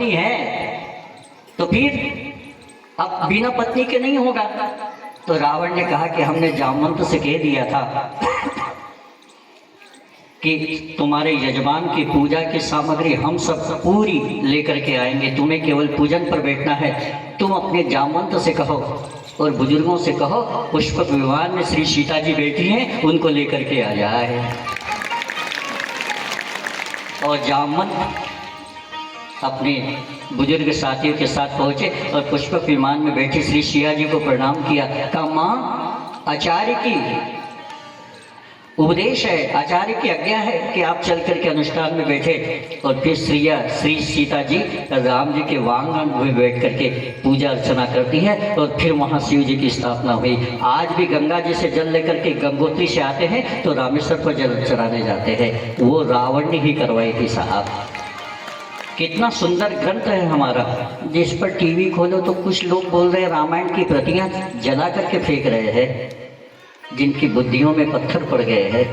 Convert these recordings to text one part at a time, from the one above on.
पत्नी है तो फिर अब बिना पत्नी के नहीं होगा। तो रावण ने कहा कि हमने जामवंत से कह दिया था कि तुम्हारे यजमान की पूजा की सामग्री हम सब पूरी लेकर के आएंगे, तुम्हें केवल पूजन पर बैठना है। तुम अपने जामवंत से कहो और बुजुर्गों से कहो पुष्पक विमान में श्री सीता जी बैठी हैं, उनको लेकर के आ जाए। और जामवंत अपने बुजुर्ग साथियों के साथ पहुंचे और पुष्पक विमान में बैठे श्री सिया जी को प्रणाम किया। कहा माँ, आचार्य की उपदेश है, आचार्य की आज्ञा है कि आप चल करके अनुष्ठान में बैठे। और फिर श्री सीता जी राम जी के वांगन में बैठ करके पूजा अर्चना करती है और फिर वहाँ शिव जी की स्थापना हुई। आज भी गंगा जी से जल लेकर के गंगोत्री से आते हैं तो रामेश्वर पर जल चढ़ाने जाते हैं, वो रावण ने ही करवाई थी साहब। कितना सुंदर ग्रंथ है हमारा, जिस पर टीवी खोलो तो कुछ लोग बोल रहे हैं रामायण की प्रतियां जला करके फेंक रहे हैं, जिनकी बुद्धियों में पत्थर पड़ गए हैं।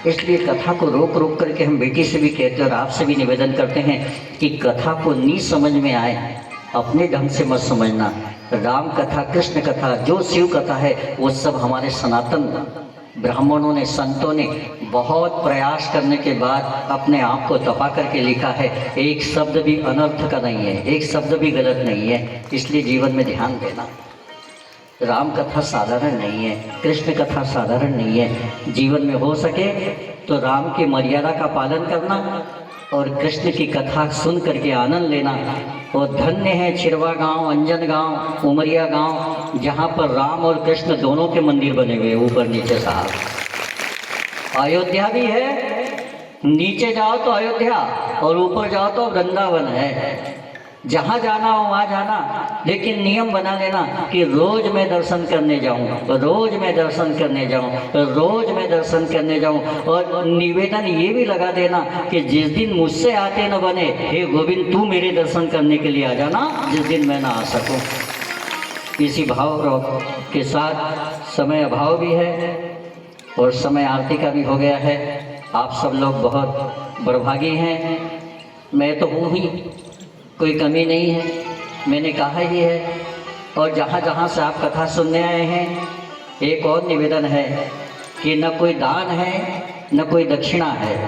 इसलिए कथा को रोक रोक करके हम बेटी से भी कहते हैं और आपसे भी निवेदन करते हैं कि कथा को नहीं समझ में आए अपने ढंग से मत समझना। राम कथा, कृष्ण कथा, जो शिव कथा है वो सब हमारे सनातन ब्राह्मणों ने, संतों ने बहुत प्रयास करने के बाद अपने आप को तपा करके लिखा है। एक शब्द भी अनर्थ का नहीं है, एक शब्द भी गलत नहीं है। इसलिए जीवन में ध्यान देना। राम कथा साधारण नहीं है, कृष्ण कथा साधारण नहीं है। जीवन में हो सके तो राम की मर्यादा का पालन करना और कृष्ण की कथा सुन करके आनंद लेना। और धन्य है छिरवा गांव, अंजन गांव, उमरिया गांव, जहां पर राम और कृष्ण दोनों के मंदिर बने हुए ऊपर नीचे साहब। अयोध्या भी है, नीचे जाओ तो अयोध्या और ऊपर जाओ तो वृंदावन है। जहाँ जाना हो वहाँ जाना, लेकिन नियम बना लेना कि रोज मैं दर्शन करने जाऊँ, रोज मैं दर्शन करने जाऊँ, रोज मैं दर्शन करने जाऊँ। और निवेदन ये भी लगा देना कि जिस दिन मुझसे आते न बने, हे गोविंद तू मेरे दर्शन करने के लिए आ जाना, जिस दिन मैं ना आ सकूँ। इसी भाव के साथ समय अभाव भी है और समय आरती का भी हो गया है। आप सब लोग बहुत बड़भागी हैं, मैं तो हूँ ही, कोई कमी नहीं है, मैंने कहा ही है। और जहाँ जहाँ से आप कथा सुनने आए हैं, एक और निवेदन है कि न कोई दान है न कोई दक्षिणा है।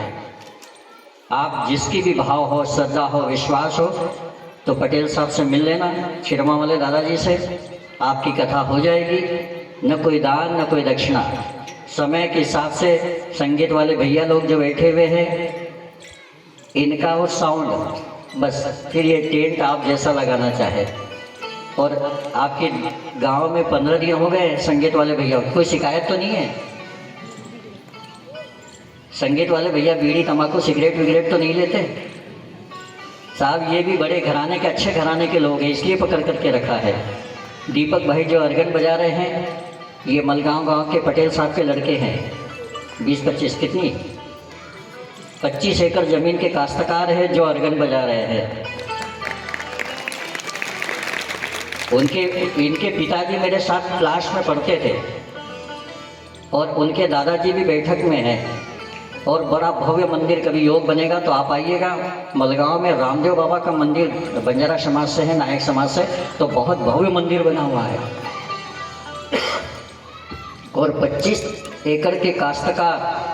आप जिसकी भी भाव हो, श्रद्धा हो, विश्वास हो तो पटेल साहब से मिल लेना, छिरमा वाले दादाजी से, आपकी कथा हो जाएगी। न कोई दान न कोई दक्षिणा। समय के हिसाब से संगीत वाले भैया लोग जो बैठे हुए हैं, इनका और साउंड बस, फिर ये टेंट आप जैसा लगाना चाहे। और आपके गांव में 15 दिन हो गए संगीत वाले भैया, कोई शिकायत तो नहीं है? संगीत वाले भैया बीड़ी तंबाकू सिगरेट विगरेट तो नहीं लेते साहब? ये भी बड़े घराने के, अच्छे घराने के लोग हैं, इसलिए पकड़ करके रखा है। दीपक भाई जो अर्गन बजा रहे हैं, ये मलगांव गांव के पटेल साहब के लड़के हैं। 20-25 कितनी 25 एकड़ जमीन के काश्तकार है जो अर्गन बजा रहे हैं। इनके पिताजी मेरे साथ क्लास में पढ़ते थे और उनके दादाजी भी बैठक में हैं। और बड़ा भव्य मंदिर, कभी योग बनेगा तो आप आइएगा। मलगांव में रामदेव बाबा का मंदिर, बंजारा समाज से है, नायक समाज से, तो बहुत भव्य मंदिर बना हुआ है। और 25 एकड़ के काश्तकार,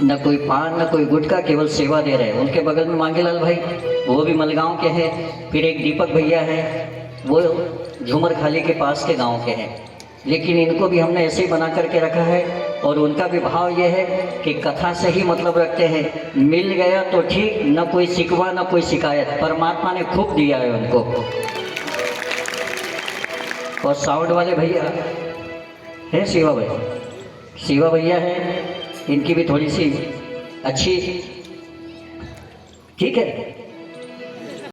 न कोई पान न कोई गुटखा, केवल सेवा दे रहे हैं। उनके बगल में मांगेलाल भाई, वो भी मलगांव के हैं। फिर एक दीपक भैया हैं, वो झूमर खाली के पास के गांव के हैं। लेकिन इनको भी हमने ऐसे ही बना करके रखा है। और उनका भी भाव ये है कि कथा से ही मतलब रखते हैं। मिल गया तो ठीक, न कोई शिकवा न कोई शिकायत, परमात्मा ने खूब दिया है उनको। और साउंड वाले भैया हैं, शिवा भैया हैं, इनकी भी थोड़ी सी अच्छी, ठीक है।